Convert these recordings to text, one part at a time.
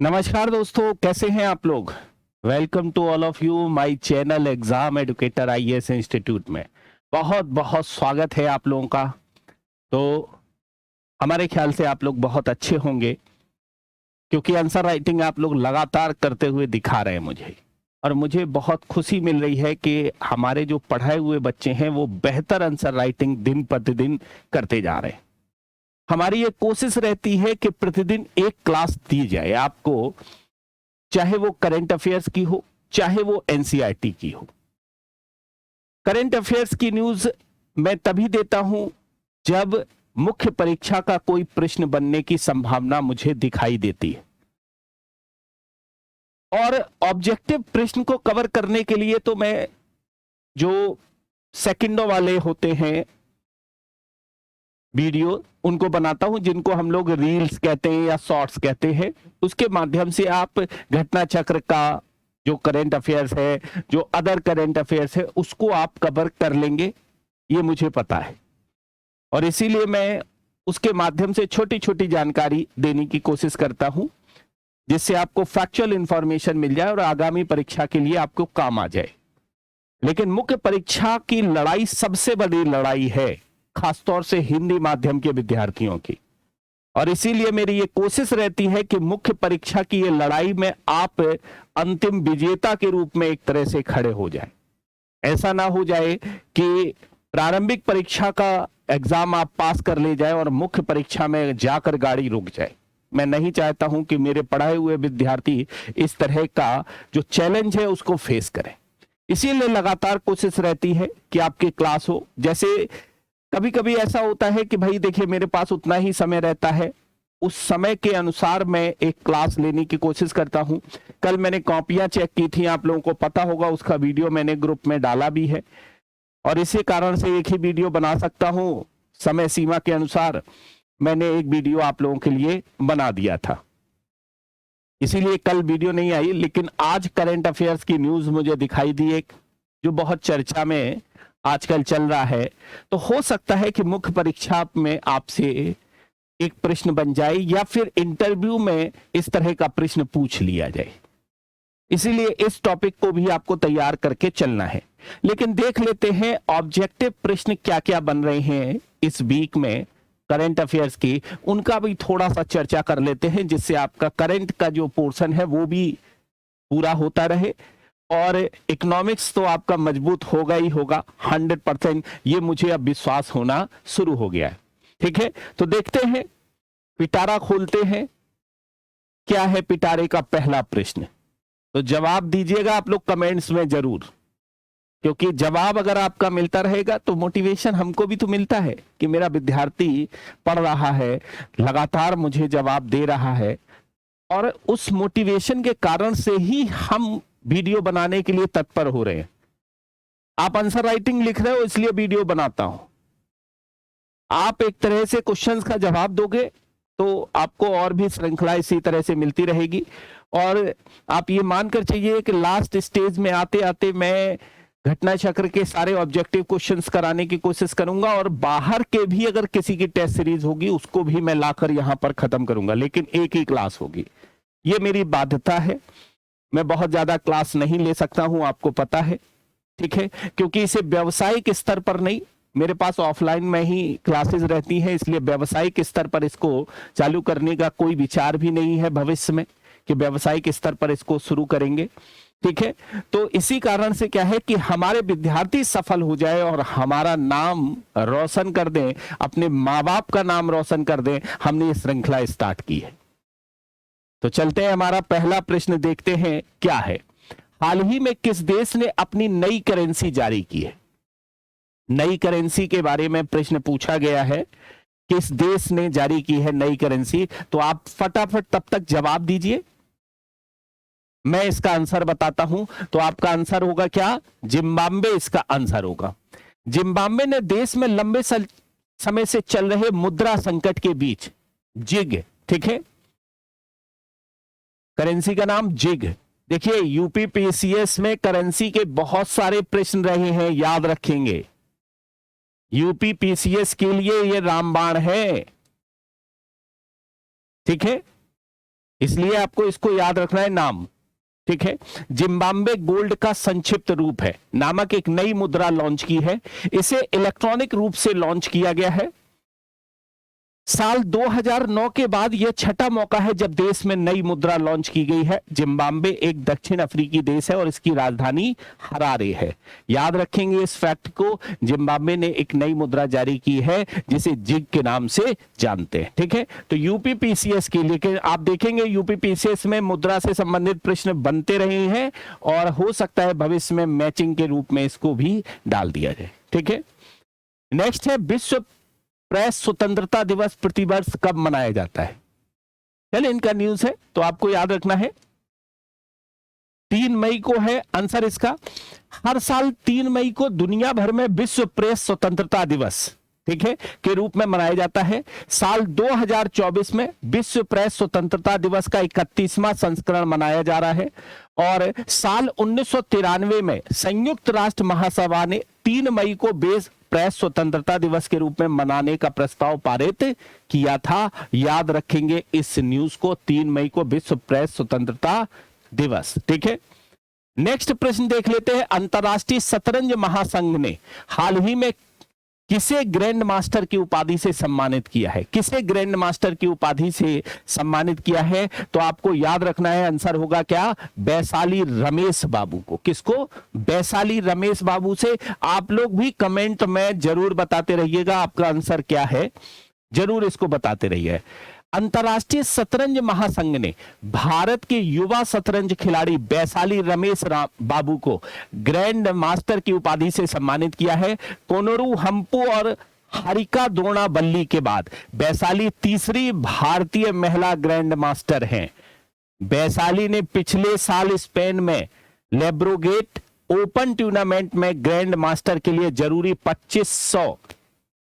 नमस्कार दोस्तों, कैसे हैं आप लोग। Welcome to all of you my channel exam educator IAS institute में बहुत बहुत स्वागत है आप लोगों का। तो हमारे ख्याल से आप लोग बहुत अच्छे होंगे क्योंकि आंसर राइटिंग आप लोग लगातार करते हुए दिखा रहे हैं मुझे, और मुझे बहुत खुशी मिल रही है कि हमारे जो पढ़ाए हुए बच्चे हैं वो बेहतर आंसर राइटिंग दिन प्रतिदिन करते जा रहे हैं। हमारी ये कोशिश रहती है कि प्रतिदिन एक क्लास दी जाए आपको, चाहे वो करंट अफेयर्स की हो चाहे वो एनसीईआरटी की हो। करंट अफेयर्स की न्यूज मैं तभी देता हूं जब मुख्य परीक्षा का कोई प्रश्न बनने की संभावना मुझे दिखाई देती है, और ऑब्जेक्टिव प्रश्न को कवर करने के लिए तो मैं जो सेकंडों वाले होते हैं वीडियो उनको बनाता हूं, जिनको हम लोग रील्स कहते हैं या शॉर्ट्स कहते हैं। उसके माध्यम से आप घटना चक्र का जो करंट अफेयर्स है, जो अदर करंट अफेयर्स है, उसको आप कवर कर लेंगे, ये मुझे पता है। और इसीलिए मैं उसके माध्यम से छोटी छोटी जानकारी देने की कोशिश करता हूं, जिससे आपको फैक्चुअल इंफॉर्मेशन मिल जाए और आगामी परीक्षा के लिए आपको काम आ जाए। लेकिन मुख्य परीक्षा की लड़ाई सबसे बड़ी लड़ाई है, खासतौर से हिंदी माध्यम के विद्यार्थियों की। और इसीलिए मेरी ये कोशिश रहती है कि मुख्य परीक्षा की ये लड़ाई में आप अंतिम विजेता के रूप में एक तरह से खड़े हो जाए। ऐसा ना हो जाए कि प्रारंभिक परीक्षा का एग्जाम आप पास कर ले जाए और मुख्य परीक्षा में जाकर गाड़ी रुक जाए। मैं नहीं चाहता हूं कि मेरे पढ़ाए हुए विद्यार्थी इस तरह का जो चैलेंज है उसको फेस करें। इसीलिए लगातार कोशिश रहती है कि आपकी क्लास हो। जैसे कभी कभी ऐसा होता है कि भाई देखिए मेरे पास उतना ही समय रहता है, उस समय के अनुसार मैं एक क्लास लेने की कोशिश करता हूं। कल मैंने कॉपियां चेक की थी, आप लोगों को पता होगा, उसका वीडियो मैंने ग्रुप में डाला भी है। और इसी कारण से एक ही वीडियो बना सकता हूं, समय सीमा के अनुसार मैंने एक वीडियो आप लोगों के लिए बना दिया था, इसीलिए कल वीडियो नहीं आई। लेकिन आज करंट अफेयर्स की न्यूज मुझे दिखाई दी एक, जो बहुत चर्चा में आजकल चल रहा है। तो हो सकता है कि मुख्य परीक्षा में आपसे एक प्रश्न बन जाए या फिर इंटरव्यू में इस तरह का प्रश्न पूछ लिया जाए। इसीलिए इस टॉपिक को भी आपको तैयार करके चलना है। लेकिन देख लेते हैं ऑब्जेक्टिव प्रश्न क्या क्या बन रहे हैं इस वीक में करंट अफेयर्स की, उनका भी थोड़ा सा चर्चा कर लेते हैं, जिससे आपका करंट का जो पोर्शन है वो भी पूरा होता रहे। और इकोनॉमिक्स तो आपका मजबूत होगा ही होगा 100%, ये मुझे अब विश्वास होना शुरू हो गया है। ठीक है, तो देखते हैं, पिटारा खोलते हैं। क्या है पिटारे का पहला प्रश्न, तो जवाब दीजिएगा आप लोग कमेंट्स में जरूर, क्योंकि जवाब अगर आपका मिलता रहेगा तो मोटिवेशन हमको भी तो मिलता है कि मेरा विद्यार्थी पढ़ रहा है, लगातार मुझे जवाब दे रहा है, और उस मोटिवेशन के कारण से ही हम वीडियो बनाने के लिए तत्पर हो रहे हैं। आप आंसर राइटिंग लिख रहे हो इसलिए वीडियो बनाता हूं। आप एक तरह से क्वेश्चंस का जवाब दोगे तो आपको और भी श्रृंखला इसी तरह से मिलती रहेगी। और आप ये मानकर चाहिए कि लास्ट स्टेज में आते आते मैं घटना चक्र के सारे ऑब्जेक्टिव क्वेश्चंस कराने की कोशिश करूंगा, और बाहर के भी अगर किसी की टेस्ट सीरीज होगी उसको भी मैं लाकर यहां पर खत्म करूंगा, लेकिन एक ही क्लास होगी। ये मेरी बाध्यता है, मैं बहुत ज्यादा क्लास नहीं ले सकता हूं, आपको पता है। ठीक है, क्योंकि इसे व्यावसायिक स्तर पर नहीं, मेरे पास ऑफलाइन में ही क्लासेस रहती हैं, इसलिए व्यावसायिक स्तर पर इसको चालू करने का कोई विचार भी नहीं है भविष्य में कि व्यावसायिक स्तर पर इसको शुरू करेंगे। ठीक है, तो इसी कारण से क्या है कि हमारे विद्यार्थी सफल हो जाए और हमारा नाम रोशन कर दें, अपने माँ बाप का नाम रोशन कर दें, हमने ये श्रृंखला स्टार्ट की है। तो चलते हैं, हमारा पहला प्रश्न देखते हैं क्या है। हाल ही में किस देश ने अपनी नई करेंसी जारी की है? नई करेंसी के बारे में प्रश्न पूछा गया है, किस देश ने जारी की है नई करेंसी। तो आप फटाफट तब तक जवाब दीजिए, मैं इसका आंसर बताता हूं। तो आपका आंसर होगा क्या? जिम्बाब्वे इसका आंसर होगा। जिम्बाब्वे ने देश में लंबे समय से चल रहे मुद्रा संकट के बीच जिग, ठीक है, करेंसी का नाम जिग। देखिए यूपीपीसीएस में करेंसी के बहुत सारे प्रश्न रहे हैं, याद रखेंगे। यूपीपीसीएस के लिए यह रामबाण है, ठीक है। इसलिए आपको इसको याद रखना है नाम, ठीक है। जिम्बाब्वे गोल्ड का संक्षिप्त रूप है नामक एक नई मुद्रा लॉन्च की है। इसे इलेक्ट्रॉनिक रूप से लॉन्च किया गया है। साल 2009 के बाद यह छठा मौका है जब देश में नई मुद्रा लॉन्च की गई है। जिम्बाब्वे एक दक्षिण अफ्रीकी देश है और इसकी राजधानी हरारे है। याद रखेंगे इस फैक्ट को। जिम्बाब्वे ने एक नई मुद्रा जारी की है जिसे जिग के नाम से जानते हैं, ठीक है। तो यूपीपीसीएस के लिए आप देखेंगे यूपीपीसीएस में मुद्रा से संबंधित प्रश्न बनते रहे हैं और हो सकता है भविष्य में मैचिंग के रूप में इसको भी डाल दिया जाए, ठीक है। नेक्स्ट है विश्व प्रेस स्वतंत्रता दिवस प्रतिवर्ष कब मनाया जाता है? चलिए इनका न्यूज है तो आपको याद रखना है 3 मई को है आंसर इसका। हर साल 3 मई को दुनिया भर में विश्व प्रेस स्वतंत्रता दिवस, ठीक है, के रूप में मनाया जाता है। साल 2024 में विश्व प्रेस स्वतंत्रता दिवस का 31वां संस्करण मनाया जा रहा है और साल 1993 में संयुक्त राष्ट्र महासभा ने 3 मई को प्रेस स्वतंत्रता दिवस के रूप में मनाने का प्रस्ताव पारित किया था। याद रखेंगे इस न्यूज को, 3 मई को विश्व प्रेस स्वतंत्रता दिवस, ठीक है। नेक्स्ट प्रश्न देख लेते हैं। अंतरराष्ट्रीय शतरंज महासंघ ने हाल ही में किसे ग्रैंड मास्टर की उपाधि से सम्मानित किया है? किसे ग्रैंड मास्टर की उपाधि से सम्मानित किया है? तो आपको याद रखना है आंसर होगा क्या? वैशाली रमेश बाबू को। किसको? वैशाली रमेश बाबू से। आप लोग भी कमेंट में जरूर बताते रहिएगा आपका आंसर क्या है, जरूर इसको बताते रहिए। अंतरराष्ट्रीय शतरंज महासंघ ने भारत के युवा शतरंज खिलाड़ी वैशाली रमेश बाबू को ग्रैंड मास्टर की उपाधि से सम्मानित किया है। कोनोरू हम्पू और हारिका द्रोणावल्ली के बाद वैशाली तीसरी भारतीय महिला ग्रैंड मास्टर हैं। वैशाली ने पिछले साल स्पेन में लेब्रोगेट ओपन टूर्नामेंट में ग्रैंड मास्टर के लिए जरूरी 2500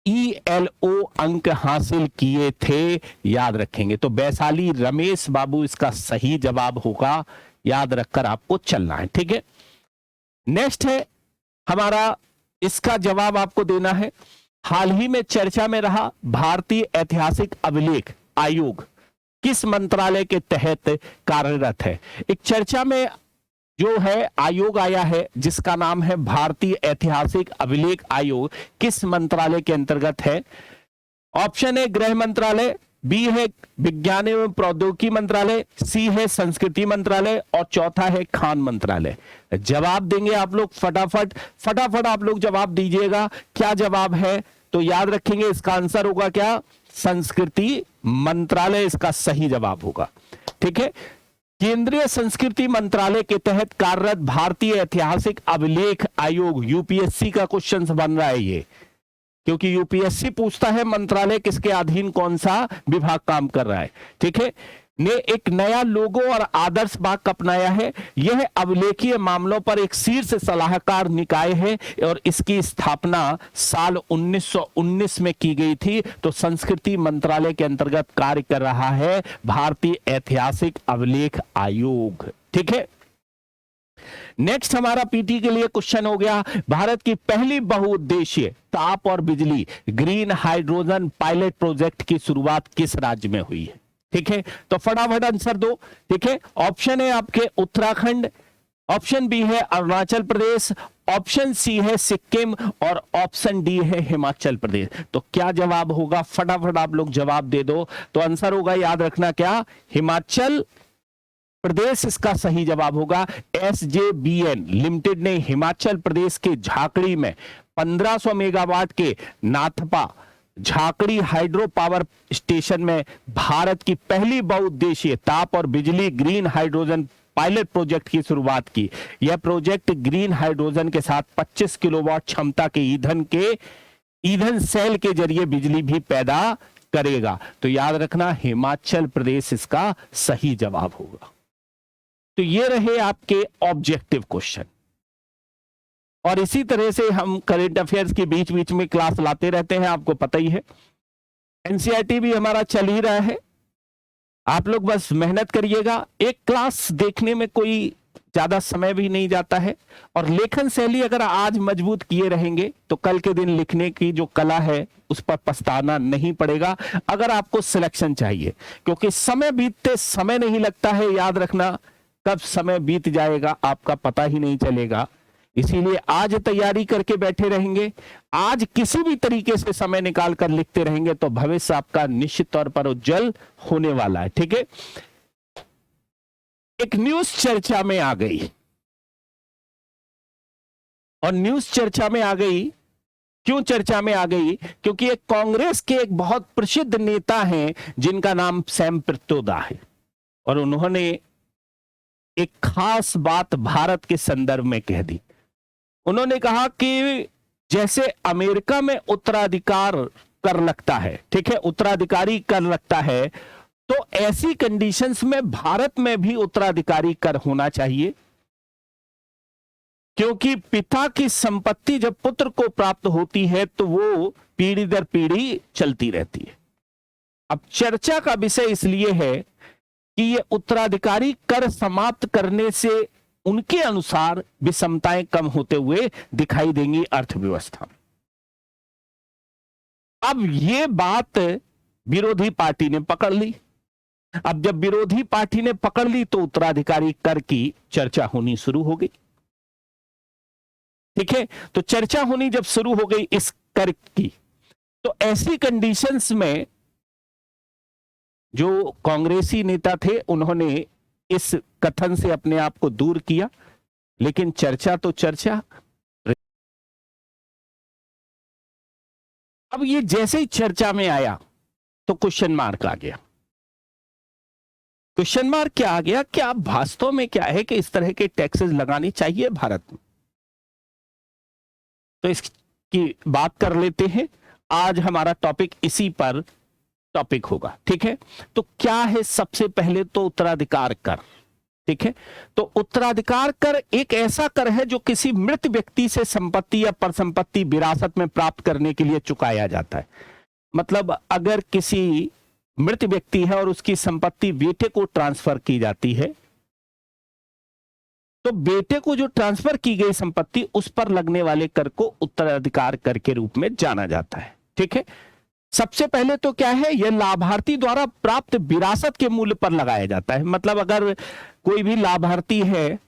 ELO अंक हासिल किए थे। याद रखेंगे। तो वैशाली रमेश बाबू इसका सही जवाब होगा। याद रखकर आपको चलना है, ठीक है। नेक्स्ट है हमारा, इसका जवाब आपको देना है। हाल ही में चर्चा में रहा भारतीय ऐतिहासिक अभिलेख आयोग किस मंत्रालय के तहत कार्यरत है? एक चर्चा में जो है आयोग आया है जिसका नाम है भारतीय ऐतिहासिक अभिलेख आयोग, किस मंत्रालय के अंतर्गत है? ऑप्शन ए गृह मंत्रालय, बी है विज्ञान एवं प्रौद्योगिकी मंत्रालय, सी है संस्कृति मंत्रालय और चौथा है खान मंत्रालय। जवाब देंगे आप लोग फटाफट आप लोग जवाब दीजिएगा। क्या जवाब है? तो याद रखेंगे इसका आंसर होगा क्या? संस्कृति मंत्रालय इसका सही जवाब होगा, ठीक है। केंद्रीय संस्कृति मंत्रालय के तहत कार्यरत भारतीय ऐतिहासिक अभिलेख आयोग, यूपीएससी का क्वेश्चन बन रहा है ये, क्योंकि यूपीएससी पूछता है मंत्रालय किसके अधीन कौन सा विभाग काम कर रहा है, ठीक है, ने एक नया लोगो और आदर्श वाक्य अपनाया है। यह अभिलेखीय मामलों पर एक शीर्ष सलाहकार निकाय है और इसकी स्थापना साल 1919 में की गई थी। तो संस्कृति मंत्रालय के अंतर्गत कार्य कर रहा है भारतीय ऐतिहासिक अभिलेख आयोग, ठीक है। नेक्स्ट हमारा पीटी के लिए क्वेश्चन हो गया, भारत की पहली बहुउद्देशीय ताप और बिजली ग्रीन हाइड्रोजन पायलट प्रोजेक्ट की शुरुआत किस राज्य में हुई है? ठीक है, तो फटाफट आंसर दो, ठीक है। ऑप्शन है आपके उत्तराखंड, ऑप्शन बी है अरुणाचल प्रदेश, ऑप्शन सी है सिक्किम और ऑप्शन डी है हिमाचल प्रदेश। तो क्या जवाब होगा? फटाफट आप लोग जवाब दे दो। तो आंसर होगा, याद रखना क्या, हिमाचल प्रदेश इसका सही जवाब होगा। SJVN लिमिटेड ने हिमाचल प्रदेश के झाकड़ी में 1500 मेगावाट के Nathpa Jhakri hydro power station में भारत की पहली बहुउद्देशीय ताप और बिजली ग्रीन हाइड्रोजन पायलट प्रोजेक्ट की शुरुआत की। यह प्रोजेक्ट ग्रीन हाइड्रोजन के साथ 25 किलोवाट क्षमता के ईंधन सेल के जरिए बिजली भी पैदा करेगा। तो याद रखना हिमाचल प्रदेश इसका सही जवाब होगा। तो ये रहे आपके ऑब्जेक्टिव क्वेश्चन, और इसी तरह से हम करंट अफेयर्स के बीच बीच में क्लास लाते रहते हैं, आपको पता ही है। एनसीईआरटी भी हमारा चल ही रहा है, आप लोग बस मेहनत करिएगा। एक क्लास देखने में कोई ज्यादा समय भी नहीं जाता है, और लेखन शैली अगर आज मजबूत किए रहेंगे तो कल के दिन लिखने की जो कला है उस पर पछताना नहीं पड़ेगा, अगर आपको सिलेक्शन चाहिए। क्योंकि समय बीतते समय नहीं लगता है, याद रखना, कब समय बीत जाएगा आपका पता ही नहीं चलेगा। इसीलिए आज तैयारी करके बैठे रहेंगे, आज किसी भी तरीके से समय निकाल कर लिखते रहेंगे तो भविष्य आपका निश्चित तौर पर उज्जवल होने वाला है। ठीक है, एक न्यूज चर्चा में आ गई, और न्यूज चर्चा में आ गई, क्यों चर्चा में आ गई? क्योंकि एक कांग्रेस के एक बहुत प्रसिद्ध नेता हैं जिनका नाम सैम पित्रोदा है, और उन्होंने एक खास बात भारत के संदर्भ में कह दी। उन्होंने कहा कि जैसे अमेरिका में उत्तराधिकार कर लगता है, ठीक है, उत्तराधिकारी कर लगता है, तो ऐसी कंडीशंस में भारत में भी उत्तराधिकारी कर होना चाहिए, क्योंकि पिता की संपत्ति जब पुत्र को प्राप्त होती है तो वो पीढ़ी दर पीढ़ी चलती रहती है। अब चर्चा का विषय इसलिए है कि ये उत्तराधिकारी कर समाप्त करने से उनके अनुसार विषमताएं कम होते हुए दिखाई देंगी अर्थव्यवस्था में। अब ये बात विरोधी पार्टी ने पकड़ ली। अब जब विरोधी पार्टी ने पकड़ ली तो उत्तराधिकारी कर की चर्चा होनी शुरू हो गई। ठीक है, तो चर्चा होनी जब शुरू हो गई इस कर की, तो ऐसी कंडीशंस में जो कांग्रेसी नेता थे उन्होंने इस कथन से अपने आप को दूर किया, लेकिन चर्चा तो चर्चा। अब ये जैसे ही चर्चा में आया तो क्वेश्चन मार्क आ गया। क्वेश्चन मार्क क्या आ गया? क्या वास्तव में क्या है कि इस तरह के टैक्सेस लगाने चाहिए भारत में? तो इसकी बात कर लेते हैं। आज हमारा टॉपिक इसी पर टॉपिक होगा। ठीक है, तो क्या है? सबसे पहले तो उत्तराधिकार कर। ठीक है, तो उत्तराधिकार कर एक ऐसा कर है जो किसी मृत व्यक्ति से संपत्ति या परसंपत्ति विरासत में प्राप्त करने के लिए चुकाया जाता है। मतलब अगर किसी मृत व्यक्ति है और उसकी संपत्ति बेटे को ट्रांसफर की जाती है, तो बेटे को जो ट्रांसफर की गई संपत्ति उस पर लगने वाले कर को उत्तराधिकार कर के रूप में जाना जाता है। ठीक है, सबसे पहले तो क्या है, यह लाभार्थी द्वारा प्राप्त विरासत के मूल्य पर लगाया जाता है। मतलब अगर कोई भी लाभार्थी है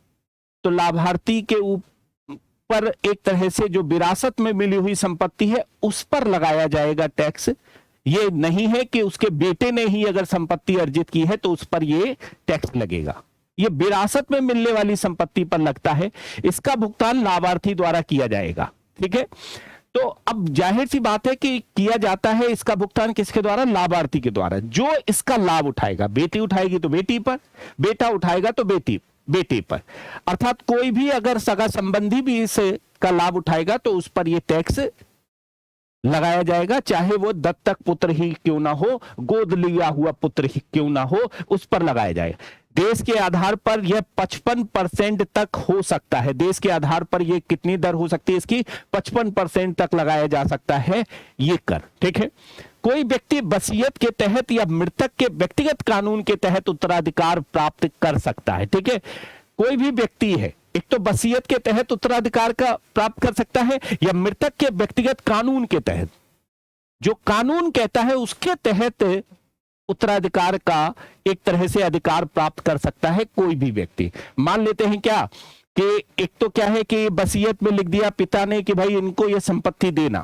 तो लाभार्थी के ऊपर एक तरह से जो विरासत में मिली हुई संपत्ति है उस पर लगाया जाएगा टैक्स। ये नहीं है कि उसके बेटे ने ही अगर संपत्ति अर्जित की है तो उस पर ये टैक्स लगेगा। ये विरासत में मिलने वाली संपत्ति पर लगता है, इसका भुगतान लाभार्थी द्वारा किया जाएगा। ठीक है, तो अब जाहिर सी बात है कि किया जाता है इसका भुगतान किसके द्वारा? लाभार्थी के द्वारा। जो इसका लाभ उठाएगा, बेटी उठाएगी तो बेटी पर, बेटा उठाएगा तो बेटे पर, अर्थात कोई भी अगर सगा संबंधी भी इसका लाभ उठाएगा तो उस पर यह टैक्स लगाया जाएगा, चाहे वो दत्तक पुत्र ही क्यों ना हो, गोद लिया हुआ पुत्र ही क्यों ना हो, उस पर लगाया जाएगा। देश के आधार पर यह 55% तक हो सकता है। देश के आधार पर यह कितनी दर हो सकती है इसकी? 55% तक लगाया जा सकता है ये कर। ठीक है, कोई व्यक्ति वसीयत के तहत या मृतक के व्यक्तिगत कानून के तहत उत्तराधिकार प्राप्त कर सकता है। ठीक है, कोई भी व्यक्ति है, एक तो वसीयत के तहत उत्तराधिकार का प्राप्त कर सकता है या मृतक के व्यक्तिगत कानून के तहत, जो कानून कहता है उसके तहत उत्तराधिकार का एक तरह से अधिकार प्राप्त कर सकता है कोई भी व्यक्ति। मान लेते हैं क्या कि एक तो क्या है कि वसीयत में लिख दिया पिता ने कि भाई इनको यह संपत्ति देना,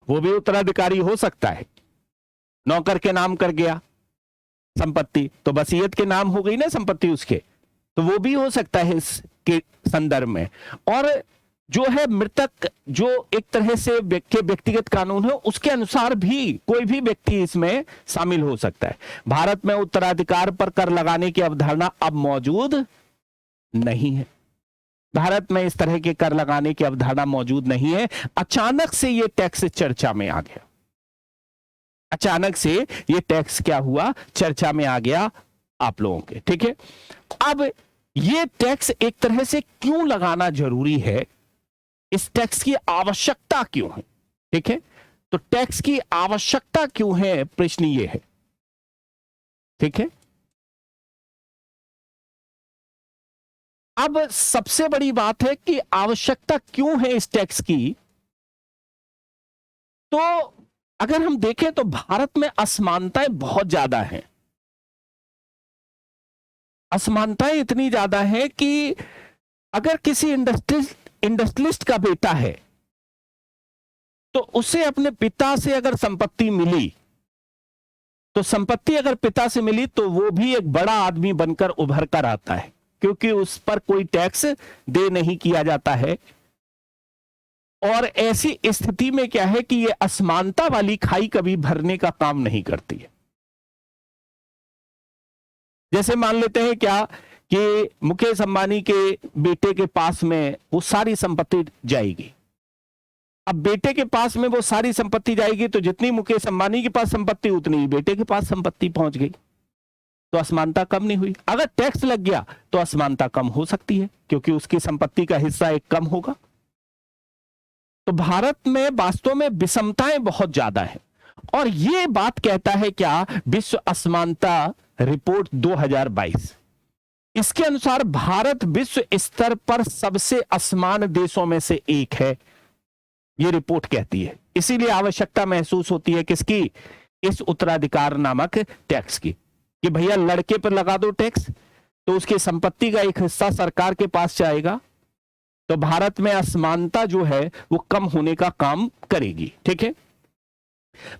वो भी उत्तराधिकारी हो सकता है। नौकर के नाम कर गया संपत्ति तो वसीयत के नाम हो गई ना संपत्ति उसके, तो वो भी हो सकता है इसके संदर्भ में। और जो है मृतक, जो एक तरह से व्यक्तिगत कानून है उसके अनुसार भी कोई भी व्यक्ति इसमें शामिल हो सकता है। भारत में उत्तराधिकार पर कर लगाने की अवधारणा अब मौजूद नहीं है। भारत में इस तरह के कर लगाने की अवधारणा मौजूद नहीं है। अचानक से ये टैक्स चर्चा में आ गया। अचानक से ये टैक्स क्या हुआ? चर्चा में आ गया आप लोगों के। ठीक है, अब ये टैक्स एक तरह से क्यों लगाना जरूरी है, इस टैक्स की आवश्यकता क्यों है? ठीक है, तो टैक्स की आवश्यकता क्यों है, प्रश्न ये है। ठीक है, अब सबसे बड़ी बात है कि आवश्यकता क्यों है इस टैक्स की। तो अगर हम देखें तो भारत में असमानताएं बहुत ज्यादा हैं। असमानताएं इतनी ज्यादा है कि अगर किसी इंडस्ट्रियलिस्ट का बेटा है तो उसे अपने पिता से अगर संपत्ति मिली, तो संपत्ति अगर पिता से मिली तो वो भी एक बड़ा आदमी बनकर उभर कर आता है, क्योंकि उस पर कोई टैक्स दे नहीं किया जाता है। और ऐसी स्थिति में क्या है कि ये असमानता वाली खाई कभी भरने का काम नहीं करती है। जैसे मान लेते हैं क्या कि मुकेश अंबानी के बेटे के पास में वो सारी संपत्ति जाएगी। अब बेटे के पास में वो सारी संपत्ति जाएगी तो जितनी मुकेश अंबानी के पास संपत्ति उतनी ही बेटे के पास संपत्ति पहुंच गई, तो असमानता कम नहीं हुई। अगर टैक्स लग गया तो असमानता कम हो सकती है, क्योंकि उसकी संपत्ति का हिस्सा एक कम होगा। तो भारत में वास्तव में विषमताएं बहुत ज्यादा है। और ये बात कहता है क्या विश्व असमानता रिपोर्ट 2022, इसके अनुसार भारत विश्व स्तर पर सबसे असमान देशों में से एक है, ये रिपोर्ट कहती है। इसीलिए आवश्यकता महसूस होती है किसकी, इस उत्तराधिकार नामक टैक्स की, कि भैया लड़के पर लगा दो टैक्स तो उसकी संपत्ति का एक हिस्सा सरकार के पास जाएगा, तो भारत में असमानता जो है वो कम होने का काम करेगी। ठीक है,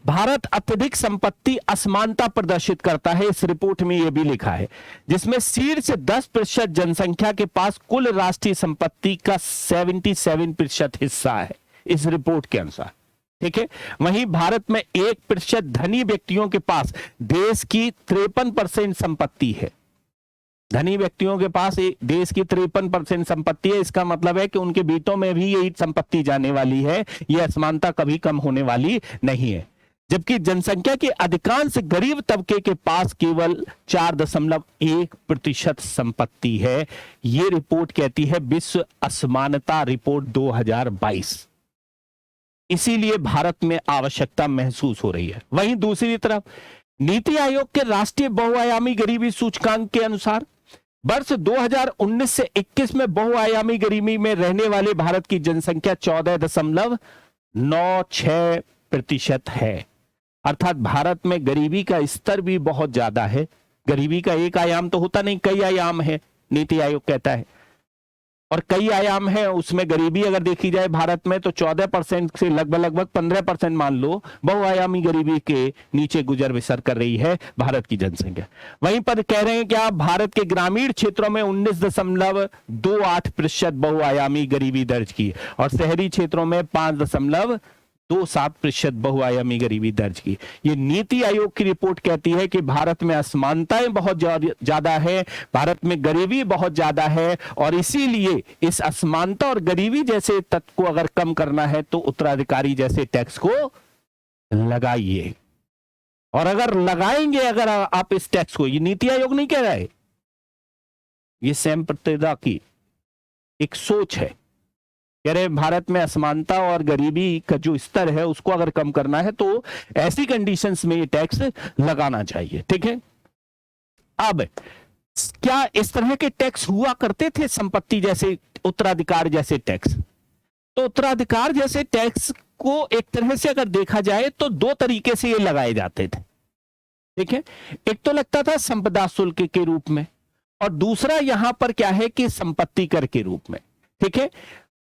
भारत अत्यधिक संपत्ति असमानता प्रदर्शित करता है, इस रिपोर्ट में यह भी लिखा है, जिसमें शीर्ष 10% जनसंख्या के पास कुल राष्ट्रीय संपत्ति का 77% हिस्सा है, इस रिपोर्ट के अनुसार। ठीक है, वहीं भारत में 1% धनी व्यक्तियों के पास देश की 53% संपत्ति है। धनी व्यक्तियों के पास देश की 53% संपत्ति है, इसका मतलब है कि उनके बेटों में भी यही संपत्ति जाने वाली है, यह असमानता कभी कम होने वाली नहीं है। जबकि जनसंख्या के अधिकांश गरीब तबके के पास केवल 4.1% संपत्ति है, यह रिपोर्ट कहती है विश्व असमानता रिपोर्ट 2022। इसीलिए भारत में आवश्यकता महसूस हो रही है। वहीं दूसरी तरफ नीति आयोग के राष्ट्रीय बहुआयामी गरीबी सूचकांक के अनुसार वर्ष 2019 से 21 में बहुआयामी गरीबी में रहने वाले भारत की जनसंख्या 14.96% है। अर्थात भारत में गरीबी का स्तर भी बहुत ज्यादा है। गरीबी का एक आयाम तो होता नहीं, कई आयाम है, नीति आयोग कहता है, और कई आयाम है उसमें गरीबी अगर देखी जाए भारत में तो 14% से लगभग 15% मान लो बहुआयामी गरीबी के नीचे गुजर बसर कर रही है भारत की जनसंख्या। वहीं पर कह रहे हैं कि आप भारत के ग्रामीण क्षेत्रों में 19.28% बहुआयामी गरीबी दर्ज की और शहरी क्षेत्रों में 5.27% बहुआयामी गरीबी दर्ज की। ये नीति आयोग की रिपोर्ट कहती है कि भारत में असमानताएं बहुत ज्यादा है, भारत में गरीबी बहुत ज्यादा है, और इसीलिए इस असमानता और गरीबी जैसे तत्व को अगर कम करना है तो उत्तराधिकारी जैसे टैक्स को लगाइए। और अगर लगाएंगे अगर आप इस टैक्स को, ये नीति आयोग नहीं कह रहा है, ये सैम पित्रोदा की एक सोच है, कह रहे भारत में असमानता और गरीबी का जो स्तर है उसको अगर कम करना है तो ऐसी कंडीशंस में ये टैक्स लगाना चाहिए। ठीक है, अब क्या इस तरह के टैक्स हुआ करते थे संपत्ति जैसे उत्तराधिकार जैसे टैक्स? तो उत्तराधिकार जैसे टैक्स को एक तरह से अगर देखा जाए तो दो तरीके से ये लगाए जाते थे। ठीक है, एक तो लगता था संपदा शुल्क के रूप में, और दूसरा यहां पर क्या है कि संपत्ति कर के रूप में। ठीक है,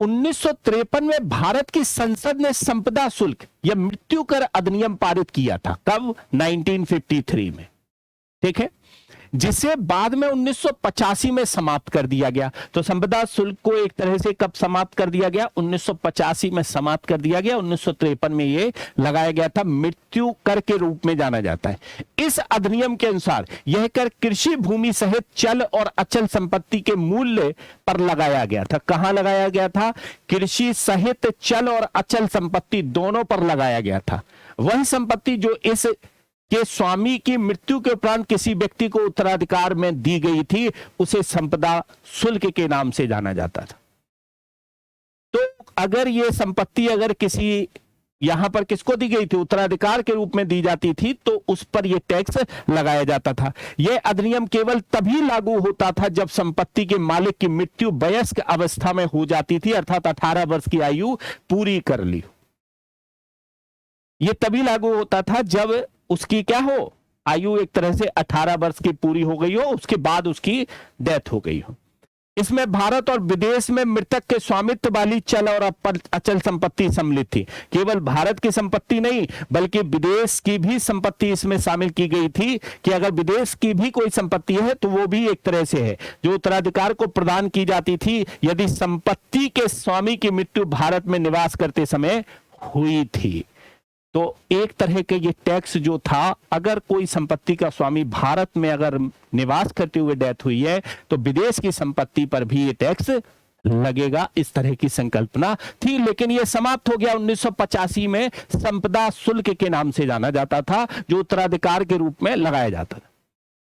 1953 में भारत की संसद ने संपदा शुल्क या मृत्यु कर अधिनियम पारित किया था। कब? 1953 में। ठीक है, जिसे बाद में 1985 में समाप्त कर दिया गया। तो संपदा शुल्क को एक तरह से कब समाप्त कर दिया गया? 1985 में समाप्त कर दिया गया। 1953 में यह लगाया गया था, मृत्यु कर के रूप में जाना जाता है। इस अधिनियम के अनुसार यह कर कृषि भूमि सहित चल और अचल संपत्ति के मूल्य पर लगाया गया था। कहां लगाया गया था? कृषि सहित चल और अचल संपत्ति दोनों पर लगाया गया था। वह संपत्ति जो इस के स्वामी की मृत्यु के उपरांत किसी व्यक्ति को उत्तराधिकार में दी गई थी, उसे संपदा शुल्क के नाम से जाना जाता था। तो अगर ये संपत्ति अगर किसी यहां पर किसको दी गई थी, उत्तराधिकार के रूप में दी जाती थी, तो उस पर यह टैक्स लगाया जाता था। यह अधिनियम केवल तभी लागू होता था जब संपत्ति के मालिक की मृत्यु वयस्क अवस्था में हो जाती थी, अर्थात 18 वर्ष की आयु पूरी कर ली। यह तभी लागू होता था जब उसकी क्या हो, आयु एक तरह से 18 वर्ष की पूरी हो गई हो, उसके बाद उसकी डेथ हो गई हो। इसमें भारत और विदेश में मृतक के स्वामित्व वाली चल और अचल संपत्ति सम्मिलित थी। केवल भारत की संपत्ति नहीं बल्कि विदेश की भी संपत्ति इसमें शामिल की गई थी, कि अगर विदेश की भी कोई संपत्ति है तो वो भी एक तरह से है जो उत्तराधिकार को प्रदान की जाती थी यदि संपत्ति के स्वामी की मृत्यु भारत में निवास करते समय हुई थी। तो एक तरह के ये टैक्स जो था, अगर कोई संपत्ति का स्वामी भारत में अगर निवास करते हुए डेथ हुई है तो विदेश की संपत्ति पर भी ये टैक्स लगेगा, इस तरह की संकल्पना थी। लेकिन ये समाप्त हो गया 1985 में। संपदा शुल्क के नाम से जाना जाता था, जो उत्तराधिकार के रूप में लगाया जाता था।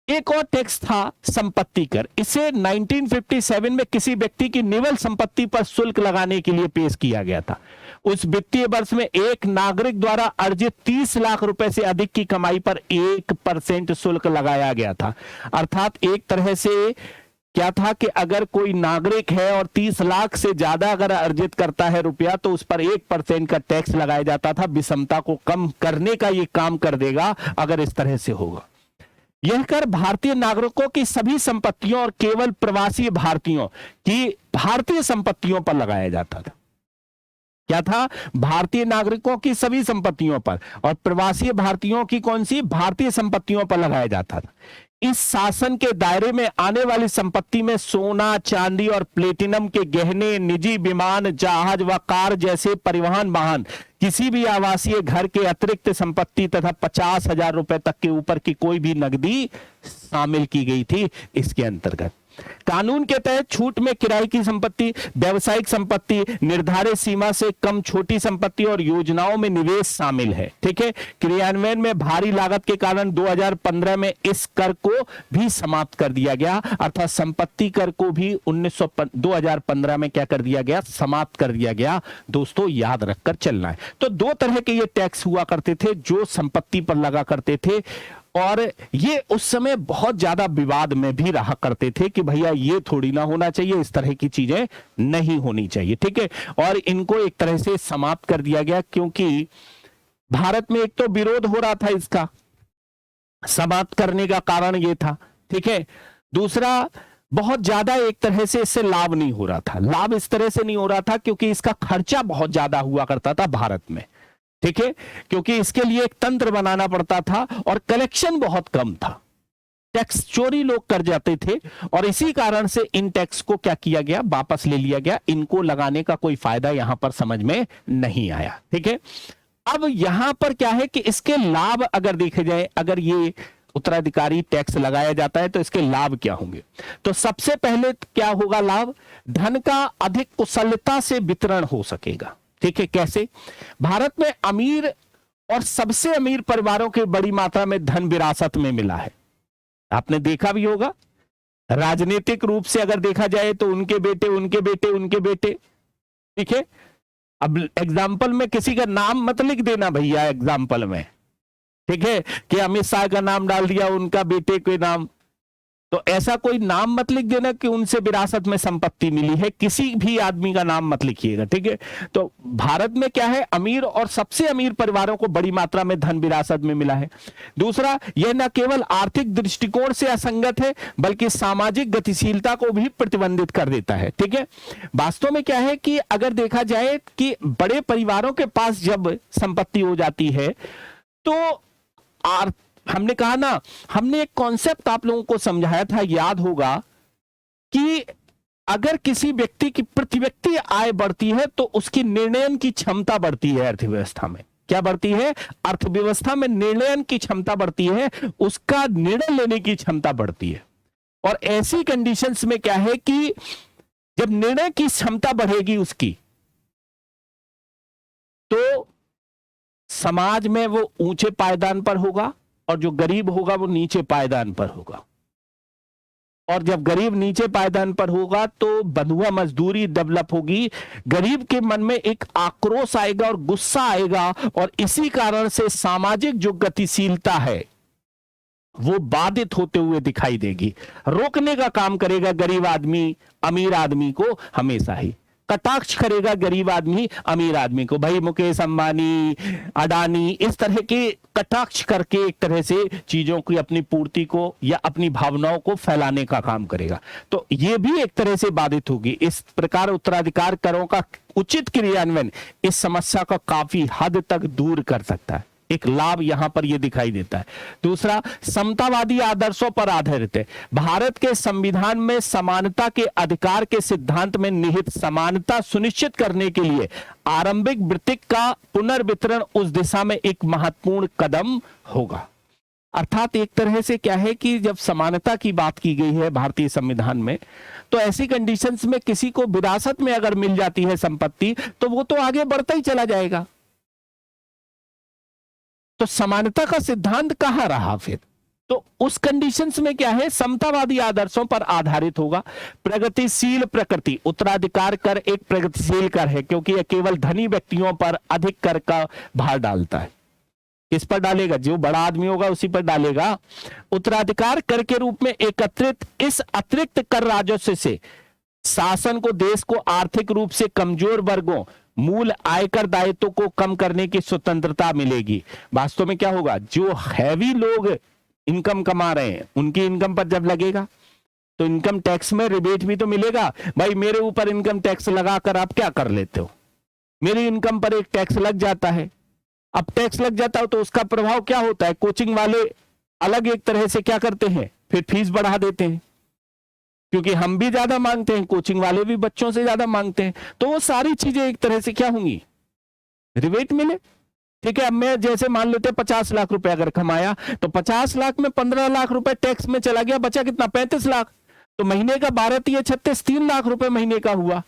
एक और टैक्स था संपत्ति कर। इसे 1957 में किसी व्यक्ति की निवल संपत्ति पर शुल्क लगाने के लिए पेश किया गया था। उस वित्तीय वर्ष में एक नागरिक द्वारा अर्जित 30 लाख रुपए से अधिक की कमाई पर 1% शुल्क लगाया गया था। अर्थात एक तरह से क्या था कि अगर कोई नागरिक है और 30 लाख से ज्यादा अगर अर्जित करता है रुपया, तो उस पर 1% का टैक्स लगाया जाता था। विषमता को कम करने का ये काम कर देगा अगर इस तरह से होगा। यह कर भारतीय नागरिकों की सभी संपत्तियों और केवल प्रवासी भारतीयों की भारतीय संपत्तियों पर लगाया जाता था। क्या था, भारतीय नागरिकों की सभी संपत्तियों पर और प्रवासी भारतीयों की कौन सी, भारतीय संपत्तियों पर लगाया जाता था। इस शासन के दायरे में आने वाली संपत्ति में सोना, चांदी और प्लेटिनम के गहने, निजी विमान, जहाज व कार जैसे परिवहन वाहन, किसी भी आवासीय घर के अतिरिक्त संपत्ति तथा 50,000 रुपए तक के ऊपर की कोई भी नकदी शामिल की गई थी इसके अंतर्गत। कानून के तहत छूट में किराए की संपत्ति, व्यावसायिक संपत्ति, निर्धारित सीमा से कम छोटी संपत्ति और योजनाओं में निवेश शामिल है। ठीक है, क्रियान्वयन में भारी लागत के कारण 2015 में इस कर को भी समाप्त कर दिया गया, अर्थात संपत्ति कर को भी 2015 में क्या कर दिया गया, समाप्त कर दिया गया। दोस्तों याद रखकर चलना है। तो दो तरह के ये टैक्स हुआ करते थे जो संपत्ति पर लगा करते थे, और ये उस समय बहुत ज्यादा विवाद में भी रहा करते थे कि भैया ये थोड़ी ना होना चाहिए, इस तरह की चीजें नहीं होनी चाहिए। ठीक है, और इनको एक तरह से समाप्त कर दिया गया क्योंकि भारत में एक तो विरोध हो रहा था इसका समाप्त करने का कारण ये था। ठीक है, दूसरा बहुत ज्यादा एक तरह से इससे लाभ नहीं हो रहा था। लाभ इस तरह से नहीं हो रहा था क्योंकि इसका खर्चा बहुत ज्यादा हुआ करता था भारत में। ठीक है, क्योंकि इसके लिए एक तंत्र बनाना पड़ता था और कलेक्शन बहुत कम था, टैक्स चोरी लोग कर जाते थे, और इसी कारण से इन टैक्स को क्या किया गया, वापस ले लिया गया। इनको लगाने का कोई फायदा यहां पर समझ में नहीं आया। ठीक है, अब यहां पर क्या है कि इसके लाभ अगर देखे जाए, अगर ये उत्तराधिकारी टैक्स लगाया जाता है तो इसके लाभ क्या होंगे। तो सबसे पहले क्या होगा लाभ, धन का अधिक कुशलता से वितरण हो सकेगा। ठीक है, कैसे, भारत में अमीर और सबसे अमीर परिवारों के बड़ी मात्रा में धन विरासत में मिला है। आपने देखा भी होगा, राजनीतिक रूप से अगर देखा जाए तो उनके बेटे उनके बेटे उनके बेटे। ठीक है, अब एग्जाम्पल में किसी का नाम मत लिख देना भैया एग्जाम्पल में। ठीक है, कि अमित शाह का नाम डाल दिया उनका बेटे के नाम, तो ऐसा कोई नाम मत लिख देना कि उनसे विरासत में संपत्ति मिली है, किसी भी आदमी का नाम मत लिखिएगा। ठीक है, तो भारत में क्या है, अमीर और सबसे अमीर परिवारों को बड़ी मात्रा में धन विरासत में मिला है। दूसरा, यह न केवल आर्थिक दृष्टिकोण से असंगत है बल्कि सामाजिक गतिशीलता को भी प्रतिबंधित कर देता है। ठीक है, वास्तव में क्या है कि अगर देखा जाए कि बड़े परिवारों के पास जब संपत्ति हो जाती है तो हमने कहा ना, हमने एक कॉन्सेप्ट आप लोगों को समझाया था, याद होगा, कि अगर किसी व्यक्ति की प्रति व्यक्ति आय बढ़ती है तो उसकी निर्णयन की क्षमता बढ़ती है। अर्थव्यवस्था में क्या बढ़ती है, अर्थव्यवस्था में निर्णयन की क्षमता बढ़ती है, उसका निर्णय लेने की क्षमता बढ़ती है। और ऐसी कंडीशंस में क्या है कि जब निर्णय की क्षमता बढ़ेगी उसकी, तो समाज में वो ऊंचे पायदान पर होगा और जो गरीब होगा वो नीचे पायदान पर होगा। और जब गरीब नीचे पायदान पर होगा तो बंधुआ मजदूरी डेवलप होगी, गरीब के मन में एक आक्रोश आएगा और गुस्सा आएगा, और इसी कारण से सामाजिक जो गतिशीलता है वो बाधित होते हुए दिखाई देगी। रोकने का काम करेगा गरीब आदमी अमीर आदमी को, हमेशा ही कटाक्ष करेगा गरीब आदमी अमीर आदमी को। भाई मुकेश अंबानी, अडानी, इस तरह के कटाक्ष करके एक तरह से चीजों की अपनी पूर्ति को या अपनी भावनाओं को फैलाने का काम करेगा, तो ये भी एक तरह से बाधित होगी। इस प्रकार उत्तराधिकार करों का उचित क्रियान्वयन इस समस्या को काफी हद तक दूर कर सकता है। एक लाभ यहां पर यह दिखाई देता है। दूसरा, समतावादी आदर्शों पर आधारित है। भारत के संविधान में समानता के अधिकार के सिद्धांत में निहित समानता सुनिश्चित करने के लिए आरंभिक वृत्तिक का पुनर्वितरण उस दिशा में एक महत्वपूर्ण कदम होगा। अर्थात एक तरह से क्या है कि जब समानता की बात की गई है भारतीय संविधान में, तो ऐसी कंडीशंस में किसी को विरासत में अगर मिल जाती है संपत्ति तो वो तो आगे बढ़ता ही चला जाएगा। तो समानता का सिद्धांत कहां रहा फिर? तो उस कंडीशंस में क्या है, समतावादी आदर्शों पर आधारित होगा। प्रगतिशील प्रकृति, उत्तराधिकार कर एक प्रगतिशील कर है क्योंकि यह केवल धनी व्यक्तियों पर अधिक कर का भार डालता है। किस पर डालेगा? जो बड़ा आदमी होगा उसी पर डालेगा। उत्तराधिकार कर के रूप में एकत्रित इस अतिरिक्त कर राजस्व से शासन को, देश को आर्थिक रूप से कमजोर वर्गों, मूल आयकर दायित्व को कम करने की स्वतंत्रता मिलेगी। वास्तव में क्या होगा, जो हैवी लोग इनकम कमा रहे हैं उनकी इनकम पर जब लगेगा तो इनकम टैक्स में रिबेट भी तो मिलेगा। भाई मेरे ऊपर इनकम टैक्स लगाकर आप क्या कर लेते हो, मेरी इनकम पर एक टैक्स लग जाता है। अब टैक्स लग जाता हो तो उसका प्रभाव क्या होता है, कोचिंग वाले अलग एक तरह से क्या करते हैं, फिर फीस बढ़ा देते हैं, क्योंकि हम भी ज्यादा मांगते हैं, कोचिंग वाले भी बच्चों से ज्यादा मांगते हैं, तो वो सारी चीजें एक तरह से क्या होंगी, रिबेट मिले। ठीक है, अब मैं जैसे मान लेते 50 लाख रुपए अगर कमाया तो 50 लाख में 15 लाख रुपए टैक्स में चला गया, बचा कितना, 35 लाख। तो महीने का 12 3 36 3 लाख रुपए महीने का हुआ।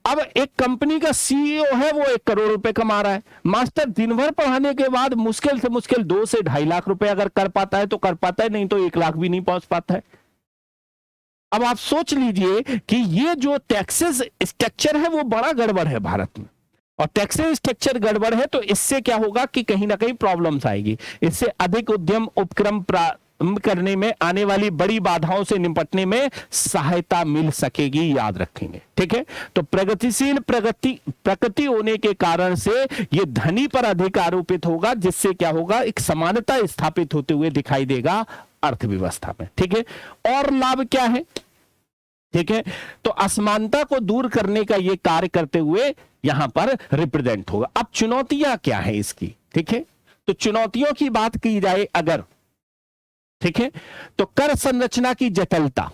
अब एक कंपनी का सीईओ है, वो 1 करोड़ रुपए कमा रहा है। मास्टर दिन भर पढ़ाने के बाद मुश्किल से मुश्किल 2 से 2.5 लाख रुपए अगर कर पाता है तो कर पाता है, नहीं तो 1 लाख भी नहीं पहुंच पाता है। अब आप सोच लीजिए कि ये जो टैक्सेस स्ट्रक्चर है वो बड़ा गड़बड़ है भारत में, और टैक्सेस स्ट्रक्चर गड़बड़ है तो इससे क्या होगा कि कहीं ना कहीं प्रॉब्लम्स आएगी। इससे अधिक उद्यम उपक्रम प्रारंभ करने में आने वाली बड़ी बाधाओं से निपटने में सहायता मिल सकेगी, याद रखेंगे। ठीक है, तो प्रगतिशील प्रकृति होने के कारण से ये धनी पर अधिक आरोपित होगा, जिससे क्या होगा, एक समानता स्थापित होते हुए दिखाई देगा अर्थव्यवस्था में। ठीक है, और लाभ क्या है? ठीक है, तो असमानता को दूर करने का ये कार्य करते हुए यहां पर रिप्रेजेंट होगा। अब चुनौतियां क्या है इसकी? ठीक है, तो चुनौतियों की बात की जाए अगर, ठीक है, तो कर संरचना की जटिलता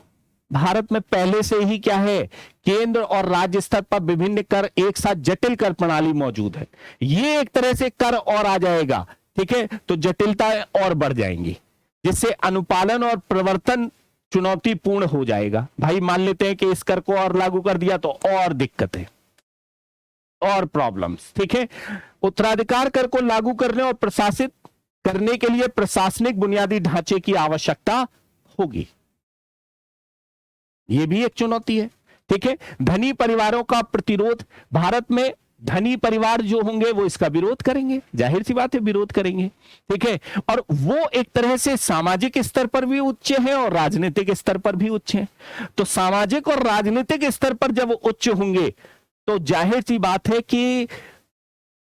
भारत में पहले से ही क्या है, केंद्र और राज्य स्तर पर विभिन्न कर एक साथ जटिल कर प्रणाली मौजूद है। ये एक तरह से कर और आ जाएगा, ठीक है, तो जटिलताएं और बढ़ जाएंगी, जिससे अनुपालन और प्रवर्तन चुनौतीपूर्ण हो जाएगा। भाई मान लेते हैं कि इस कर को और लागू कर दिया तो और दिक्कतें और प्रॉब्लम्स। ठीक है, उत्तराधिकार कर को लागू करने और प्रशासित करने के लिए प्रशासनिक बुनियादी ढांचे की आवश्यकता होगी, यह भी एक चुनौती है। ठीक है, धनी परिवारों का प्रतिरोध, भारत में धनी परिवार जो होंगे वो इसका विरोध करेंगे, जाहिर सी बात है विरोध करेंगे। ठीक है, और वो एक तरह से सामाजिक स्तर पर भी उच्च है और राजनीतिक स्तर पर भी उच्च है। तो सामाजिक और राजनीतिक स्तर पर जब उच्च होंगे तो जाहिर सी बात है कि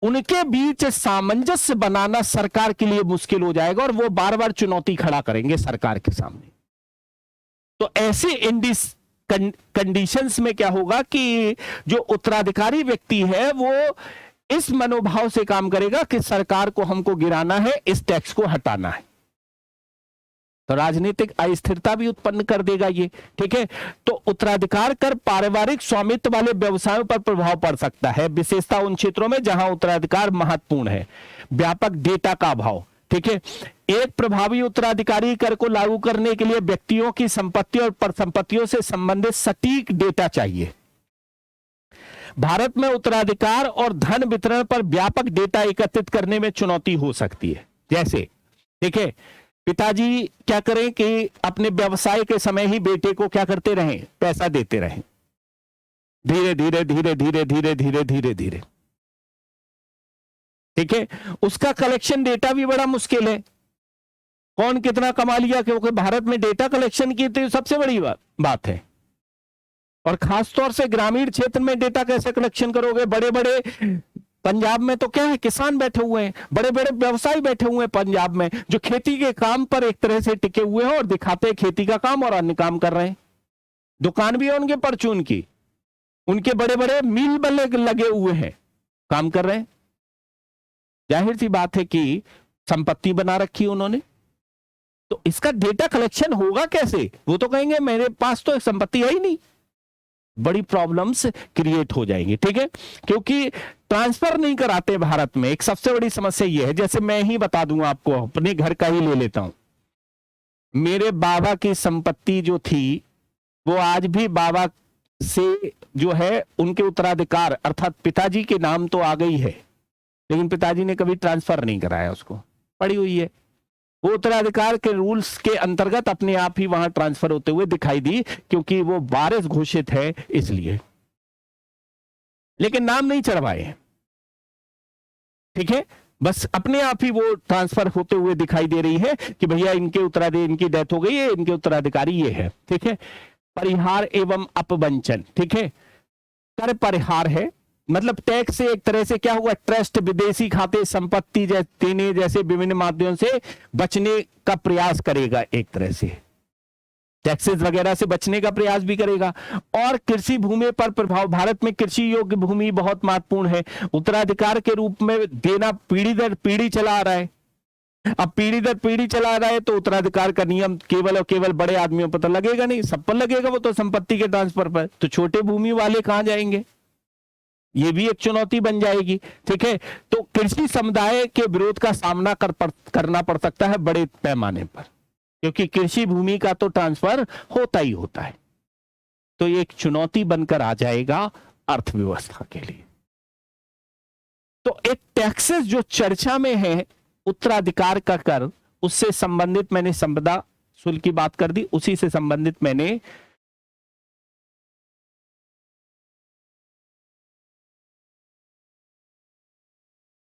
उनके बीच सामंजस्य बनाना सरकार के लिए मुश्किल हो जाएगा और वो बार बार चुनौती खड़ा करेंगे सरकार के सामने। तो ऐसे कंडीशंस में क्या होगा कि जो उत्तराधिकारी व्यक्ति है वो इस मनोभाव से काम करेगा कि सरकार को हमको गिराना है, इस टैक्स को हटाना है, तो राजनीतिक अस्थिरता भी उत्पन्न कर देगा ये। ठीक है, तो उत्तराधिकार कर पारिवारिक स्वामित्व वाले व्यवसायों पर प्रभाव पड़ सकता है, विशेषता उन क्षेत्रों में जहां उत्तराधिकार महत्वपूर्ण है। व्यापक डेटा का अभाव। ठीक है, एक प्रभावी उत्तराधिकारी कर को लागू करने के लिए व्यक्तियों की संपत्ति और परिसंपत्तियों से संबंधित सटीक डेटा चाहिए। भारत में उत्तराधिकार और धन वितरण पर व्यापक डेटा एकत्रित करने में चुनौती हो सकती है। जैसे, ठीक है, पिताजी क्या करें कि अपने व्यवसाय के समय ही बेटे को क्या करते रहें, पैसा देते रहें, धीरे धीरे धीरे धीरे धीरे धीरे धीरे धीरे, ठीक है। उसका कलेक्शन डेटा भी बड़ा मुश्किल है, कौन कितना कमा लिया, क्योंकि भारत में डेटा कलेक्शन की तो सबसे बड़ी बात है। और खासतौर से ग्रामीण क्षेत्र में डेटा कैसे कलेक्शन करोगे? बड़े बड़े पंजाब में तो क्या है, किसान बैठे हुए हैं, बड़े बड़े व्यवसायी बैठे हुए हैं पंजाब में, जो खेती के काम पर एक तरह से टिके हुए हैं और दिखाते हैं खेती का काम और अन्य काम कर रहे हैं। दुकान भी है उनके परचून की, उनके बड़े बड़े मिल बल्ले लगे हुए हैं, काम कर रहे हैं। जाहिर सी बात है कि संपत्ति बना रखी उन्होंने, तो इसका डेटा कलेक्शन होगा कैसे? वो तो कहेंगे मेरे पास तो संपत्ति है ही नहीं, बड़ी प्रॉब्लम्स क्रिएट हो जाएंगी, ठीक है। क्योंकि ट्रांसफर नहीं कराते भारत में, एक सबसे बड़ी समस्या यह है। जैसे मैं ही बता दूंगा आपको, अपने घर का ही ले लेता हूं। मेरे बाबा की संपत्ति जो थी वो आज भी बाबा से जो है उनके उत्तराधिकार अर्थात पिताजी के नाम तो आ गई है, लेकिन पिताजी ने कभी ट्रांसफर नहीं कराया, उसको पड़ी हुई है। वो उत्तराधिकार के रूल्स के अंतर्गत अपने आप ही वहां ट्रांसफर होते हुए दिखाई दी, क्योंकि वो वारिस घोषित है इसलिए, लेकिन नाम नहीं चढ़वाए, ठीक है। बस अपने आप ही वो ट्रांसफर होते हुए दिखाई दे रही है कि भैया इनके उत्तराधिकारी, इनकी डेथ हो गई है, इनके उत्तराधिकारी ये है, ठीक है। परिहार एवं अपवंचन, ठीक है, कर परिहार है, मतलब टैक्स से एक तरह से क्या हुआ, ट्रस्ट, विदेशी खाते, संपत्ति देने जैसे विभिन्न माध्यमों से बचने का प्रयास करेगा, एक तरह से टैक्सेस वगैरह से बचने का प्रयास भी करेगा। और कृषि भूमि पर प्रभाव, भारत में कृषि योग्य भूमि बहुत महत्वपूर्ण है, उत्तराधिकार के रूप में देना पीढ़ी दर पीढ़ी चला आ रहा है। अब पीढ़ी दर पीढ़ी चला रहा है तो उत्तराधिकार का नियम केवल और केवल बड़े आदमियों पर तो लगेगा नहीं, सब पर लगेगा वो तो संपत्ति के ट्रांसफर पर, तो छोटे भूमि वाले कहां जाएंगे? ये भी एक चुनौती बन जाएगी, ठीक है। तो कृषि समुदाय के विरोध का सामना करना पड़ सकता है बड़े पैमाने पर, क्योंकि कृषि भूमि का तो ट्रांसफर होता ही होता है, तो ये एक चुनौती बनकर आ जाएगा अर्थव्यवस्था के लिए। तो एक टैक्सेस जो चर्चा में है, उत्तराधिकार का कर, उससे संबंधित मैंने संपदा शुल्क की बात कर दी, उसी से संबंधित मैंने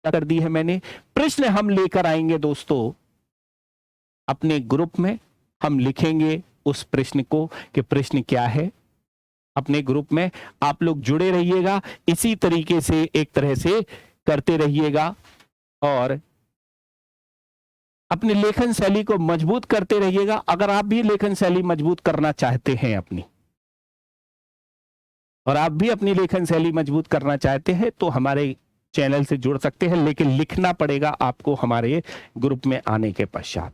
कर दी है। मैंने प्रश्न हम लेकर आएंगे दोस्तों अपने ग्रुप में, हम लिखेंगे उस प्रश्न को कि प्रश्न क्या है अपने ग्रुप में। आप लोग जुड़े रहिएगा, इसी तरीके से एक तरह से करते रहिएगा और अपनी लेखन शैली को मजबूत करते रहिएगा। अगर आप भी लेखन शैली मजबूत करना चाहते हैं अपनी, और आप भी अपनी लेखन शैली मजबूत करना चाहते हैं तो हमारे चैनल से जुड़ सकते हैं, लेकिन लिखना पड़ेगा आपको हमारे ग्रुप में आने के पश्चात।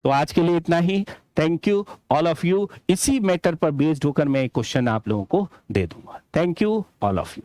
तो आज के लिए इतना ही, thank you all of you. इसी मैटर पर बेस्ड होकर मैं एक क्वेश्चन आप लोगों को दे दूंगा। Thank you all of you.